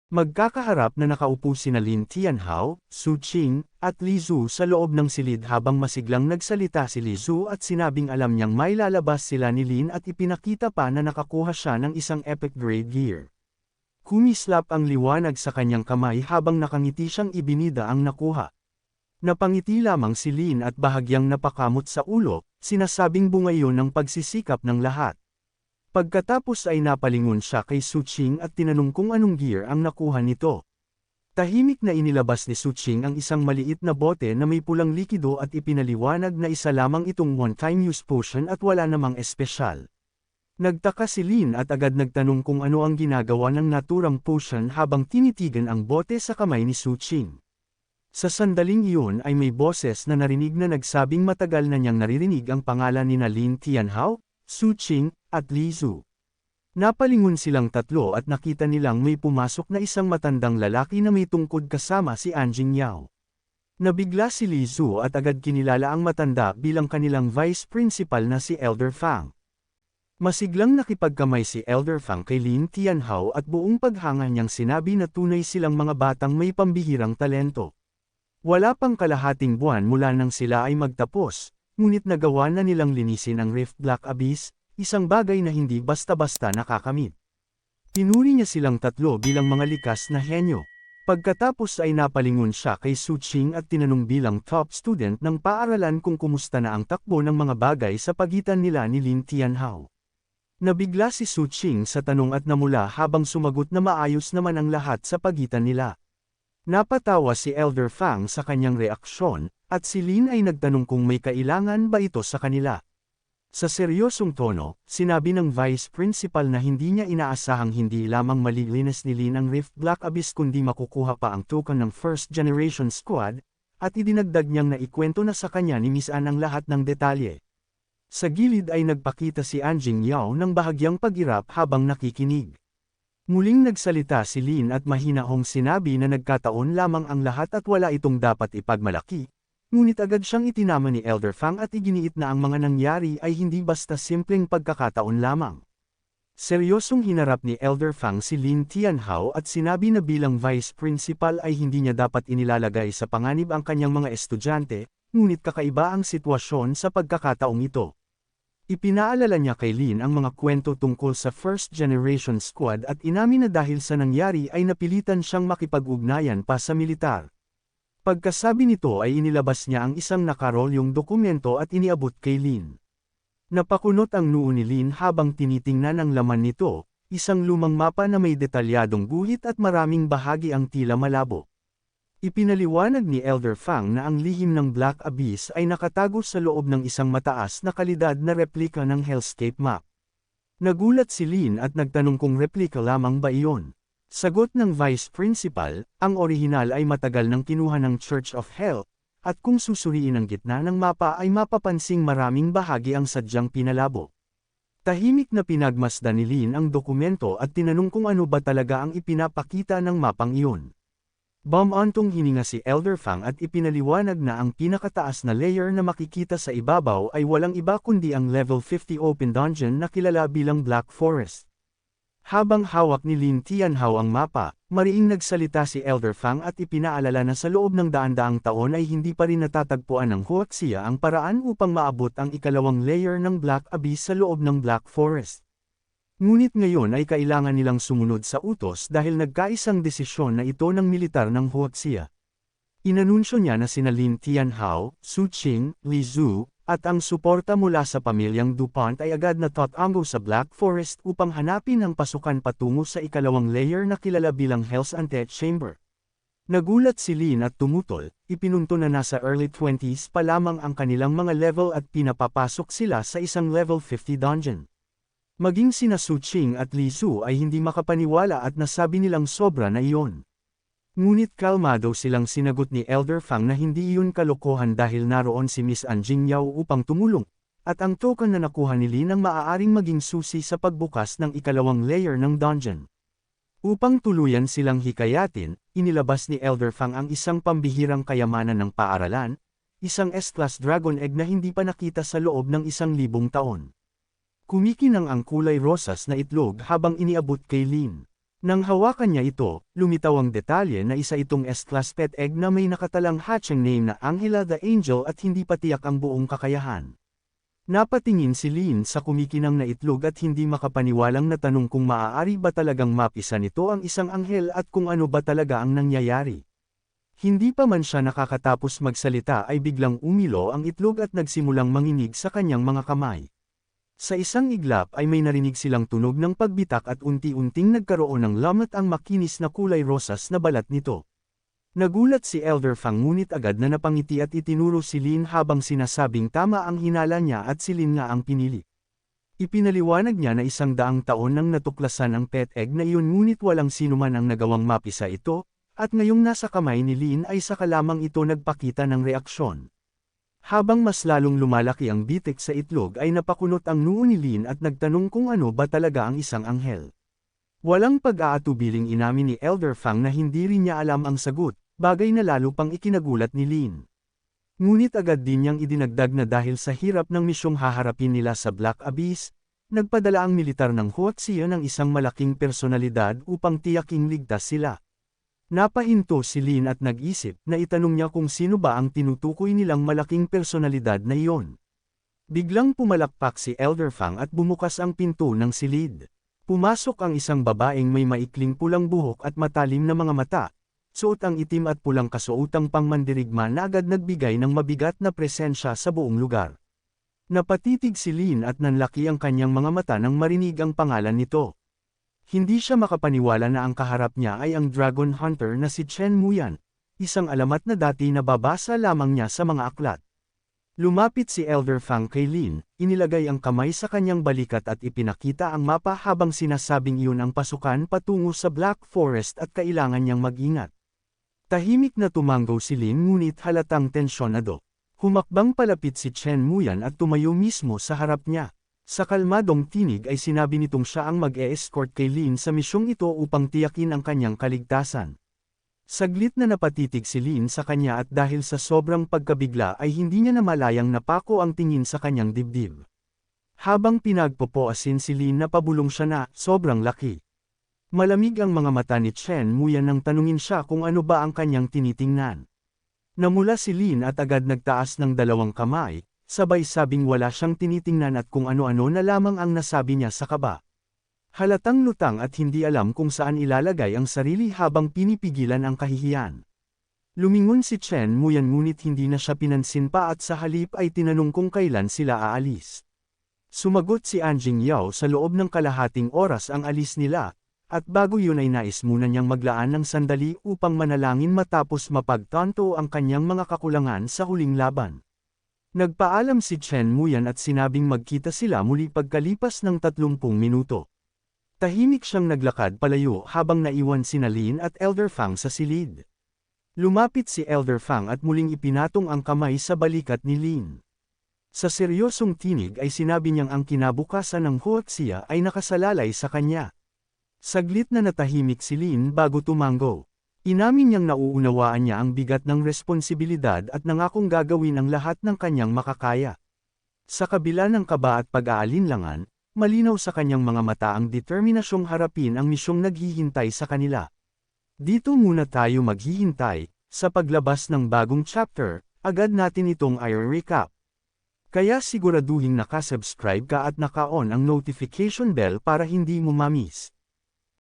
Magkakaharap na nakaupo sina Lin Tianhao, Su Qing, at Li Zhu sa loob ng silid habang masiglang nagsalita si Li Zhu at sinabing alam niyang may lalabas sila ni Lin at ipinakita pa na nakakuha siya ng isang epic grade gear. Kumislap ang liwanag sa kanyang kamay habang nakangiti siyang ibinida ang nakuha. Napangiti lamang si Lin at bahagyang napakamot sa ulo, sinasabing bunga iyon ng pagsisikap ng lahat. Pagkatapos ay napalingon siya kay Su Qing at tinanong kung anong gear ang nakuha nito. Tahimik na inilabas ni Su Qing ang isang maliit na bote na may pulang likido at ipinaliwanag na isa lamang itong one-time use potion at wala namang espesyal. Nagtaka si Lin at agad nagtanong kung ano ang ginagawa ng naturang potion habang tinitigan ang bote sa kamay ni Su Qing. Sa sandaling iyon ay may boses na narinig na nagsabing matagal na niyang naririnig ang pangalan ni Lin Tianhao, Su Qing, at Li Zhu. Napalingon silang tatlo at nakita nilang may pumasok na isang matandang lalaki na may tungkod kasama si Anjing Yao. Nabigla si Li Zhu at agad kinilala ang matanda bilang kanilang vice principal na si Elder Fang. Masiglang nakipagkamay si Elder Fang kay Lin Tianhao at buong paghanga niyang sinabi na tunay silang mga batang may pambihirang talento. Wala pang kalahating buwan mula nang sila ay magtapos, ngunit nagawa na nilang linisin ang Rift Black Abyss, isang bagay na hindi basta-basta nakakamit. Pinuri niya silang tatlo bilang mga likas na henyo. Pagkatapos ay napalingon siya kay Su Qing at tinanong bilang top student ng paaralan kung kumusta na ang takbo ng mga bagay sa pagitan nila ni Lin Tianhao. Nabigla si Su Qing sa tanong at namula habang sumagot na maayos naman ang lahat sa pagitan nila. Napatawa si Elder Fang sa kanyang reaksyon, at si Lin ay nagtanong kung may kailangan ba ito sa kanila. Sa seryosong tono, sinabi ng vice principal na hindi niya inaasahang hindi lamang malilinis ni Lin ang Rift Black Abyss kundi makukuha pa ang token ng First Generation Squad, at idinagdag niyang naikwento na sa kanya ni Miss Anne ang lahat ng detalye. Sa gilid ay nagpakita si Anjing Yao ng bahagyang pag-irap habang nakikinig. Muling nagsalita si Lin at mahinahong sinabi na nagkataon lamang ang lahat at wala itong dapat ipagmalaki. Ngunit agad siyang itinama ni Elder Fang at iginiit na ang mga nangyari ay hindi basta simpleng pagkakataon lamang. Seryosong hinarap ni Elder Fang si Lin Tianhao at sinabi na bilang vice principal ay hindi niya dapat inilalagay sa panganib ang kanyang mga estudyante, ngunit kakaiba ang sitwasyon sa pagkakataong ito. Ipinaalala niya kay Lin ang mga kwento tungkol sa First Generation Squad at inamin na dahil sa nangyari ay napilitan siyang makipag-ugnayan pa sa militar. Pagkasabi nito ay inilabas niya ang isang nakarolyong dokumento at iniabot kay Lin. Napakunot ang noo ni Lin habang tinitingnan ang laman nito, isang lumang mapa na may detalyadong guhit at maraming bahagi ang tila malabo. Ipinaliwanag ni Elder Fang na ang lihim ng Black Abyss ay nakatago sa loob ng isang mataas na kalidad na replika ng Hellscape Map. Nagulat si Lin at nagtanong kung replika lamang ba iyon. Sagot ng Vice Principal, ang orihinal ay matagal nang kinuha ng Church of Hell, at kung susuriin ang gitna ng mapa ay mapapansing maraming bahagi ang sadyang pinalabo. Tahimik na pinagmasdan ni Lin ang dokumento at tinanong kung ano ba talaga ang ipinapakita ng mapang iyon. Bumantong hininga si Elder Fang at ipinaliwanag na ang pinakataas na layer na makikita sa ibabaw ay walang iba kundi ang Level 50 Open Dungeon na kilala bilang Black Forest. Habang hawak ni Lin Tianhao ang mapa, mariing nagsalita si Elder Fang at ipinaalala na sa loob ng daan-daang taon ay hindi pa rin natatagpuan ng Huaxia ang paraan upang maabot ang ikalawang layer ng Black Abyss sa loob ng Black Forest. Ngunit ngayon ay kailangan nilang sumunod sa utos dahil nagkaisang desisyon na ito ng militar ng Huaxia. Inanunsyo niya na sina Lin Tianhao, Su Qing, Li Zhu, at ang suporta mula sa pamilyang DuPont ay agad na tatango sa Black Forest upang hanapin ang pasukan patungo sa ikalawang layer na kilala bilang Hell's Antechamber. Nagulat si Lin at tumutol, ipinunto na nasa early 20s pa lamang ang kanilang mga level at pinapapasok sila sa isang level 50 dungeon. Maging sina Su Qing at Li Zhu ay hindi makapaniwala at nasabi nilang sobra na iyon. Ngunit kalmado silang sinagot ni Elder Fang na hindi iyon kalokohan dahil naroon si Miss Anjing Yao upang tumulong, at ang token na nakuha ni Lin ang maaaring maging susi sa pagbukas ng ikalawang layer ng dungeon. Upang tuluyan silang hikayatin, inilabas ni Elder Fang ang isang pambihirang kayamanan ng paaralan, isang S-class dragon egg na hindi pa nakita sa loob ng 1,000 taon. Kumikinang ang kulay rosas na itlog habang iniabot kay Lin. Nang hawakan niya ito, lumitaw ang detalye na isa itong S-class pet egg na may nakatalang hatching name na Angela the Angel at hindi pa tiyak ang buong kakayahan. Napatingin si Lin sa kumikinang na itlog at hindi makapaniwalang natanong kung maaari ba talagang mapisa nito ang isang anghel at kung ano ba talaga ang nangyayari. Hindi pa man siya nakakatapos magsalita ay biglang umilo ang itlog at nagsimulang manginig sa kanyang mga kamay. Sa isang iglap ay may narinig silang tunog ng pagbitak at unti-unting nagkaroon ng lamat ang makinis na kulay rosas na balat nito. Nagulat si Elder Fang ngunit agad na napangiti at itinuro si Lin habang sinasabing tama ang hinala niya at si Lin nga ang pinili. Ipinaliwanag niya na 100 taon nang natuklasan ang pet egg na iyon ngunit walang sinuman ang nagawang mapisa ito, at ngayong nasa kamay ni Lin ay saka lamang ito nagpakita ng reaksyon. Habang mas lalong lumalaki ang bitik sa itlog ay napakunot ang noo ni Lin at nagtanong kung ano ba talaga ang isang anghel. Walang pag-aatubiling inamin ni Elder Fang na hindi rin niya alam ang sagot, bagay na lalo pang ikinagulat ni Lin. Ngunit agad din niyang idinagdag na dahil sa hirap ng misyong haharapin nila sa Black Abyss, nagpadala ang militar ng Huaxia ng isang malaking personalidad upang tiyaking ligtas sila. Napahinto si Lin at nag-isip na itanong niya kung sino ba ang tinutukoy nilang malaking personalidad na iyon. Biglang pumalakpak si Elder Fang at bumukas ang pinto ng silid. Pumasok ang isang babaeng may maikling pulang buhok at matalim na mga mata, suot ang itim at pulang kasuotang pangmandirigma na agad nagbigay ng mabigat na presensya sa buong lugar. Napatitig si Lin at nanlaki ang kanyang mga mata nang marinig ang pangalan nito. Hindi siya makapaniwala na ang kaharap niya ay ang Dragon Hunter na si Chen Muyan, isang alamat na dati nababasa lamang niya sa mga aklat. Lumapit si Elder Fang kay Lin, inilagay ang kamay sa kanyang balikat at ipinakita ang mapa habang sinasabing iyon ang pasukan patungo sa Black Forest at kailangan niyang mag-ingat. Tahimik na tumanggo si Lin ngunit halatang tensyonado. Humakbang palapit si Chen Muyan at tumayo mismo sa harap niya. Sa kalmadong tinig ay sinabi nitong siya ang mag-e-escort kay Lin sa misyong ito upang tiyakin ang kanyang kaligtasan. Saglit na napatitig si Lin sa kanya at dahil sa sobrang pagkabigla ay hindi niya namalayang napako ang tingin sa kanyang dibdib. Habang pinagpopoasin si Lin na pabulong siya na, sobrang laki. Malamig ang mga mata ni Chen Muyan nang tanungin siya kung ano ba ang kanyang tinitingnan. Namula si Lin at agad nagtaas ng 2 kamay, sabay sabing wala siyang tinitingnan at kung ano-ano na lamang ang nasabi niya sa kaba. Halatang lutang at hindi alam kung saan ilalagay ang sarili habang pinipigilan ang kahihiyan. Lumingon si Chen Muyan ngunit hindi na siya pinansin pa at sa halip ay tinanong kung kailan sila aalis. Sumagot si Anjing Yao sa loob ng kalahating oras ang alis nila, at bago yun ay nais muna niyang maglaan ng sandali upang manalangin matapos mapagtanto ang kanyang mga kakulangan sa huling laban. Nagpaalam si Chen Muyan at sinabing magkita sila muli pagkalipas ng 30 minuto. Tahimik siyang naglakad palayo habang naiwan sina Lin at Elder Fang sa silid. Lumapit si Elder Fang at muling ipinatong ang kamay sa balikat ni Lin. Sa seryosong tinig ay sinabi niyang ang kinabukasan ng Huaxia ay nakasalalay sa kanya. Saglit na natahimik si Lin bago tumanggo. Inamin niyang nauunawaan niya ang bigat ng responsibilidad at nangakong gagawin ang lahat ng kanyang makakaya. Sa kabila ng kaba at pag-aalinlangan, malinaw sa kanyang mga mata ang determinasyong harapin ang misyong naghihintay sa kanila. Dito muna tayo maghihintay, sa paglabas ng bagong chapter, agad natin itong i-recap. Kaya siguraduhin nakasubscribe ka at naka-on ang notification bell para hindi mo ma-miss.